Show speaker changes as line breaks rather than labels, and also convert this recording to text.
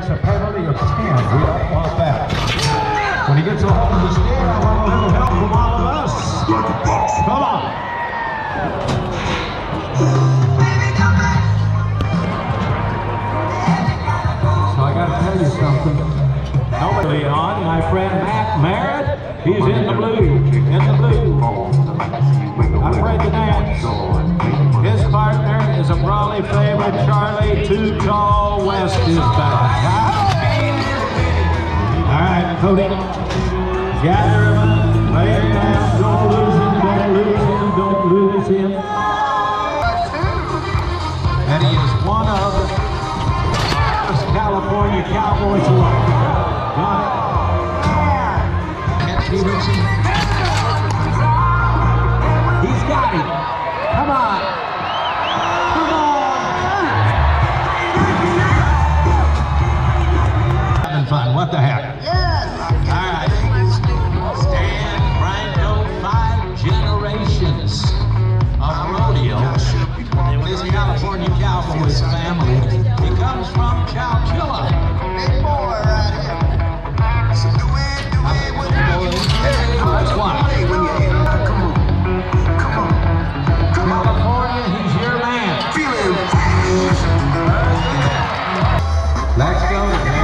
takes a penalty of 10. We don't want that. When he gets a hold of the stick, I want a little help from all of us. Come on. So I got to tell you something. Nobody on, my friend Matt Merritt, he's in the blue. In the blue. Not afraid to dance. His partner is a Brawley favorite, Charlie Too Tall West is back. All right, Cody, gather him up, lay him down, don't lose him, don't lose him, don't lose him. And he is one of the California Cowboys who are Kent Peterson. He's got him. Come on. Come on. Having fun. What the heck?
Yes.
All right. Stan Branco, 5 generations of rodeo. This California Cowboys family. He comes from Chowchilla.
Big boy right here. So do it with
That's one.
when you hit him. Come on.
California, he's your man.
Feel it.
Let's go.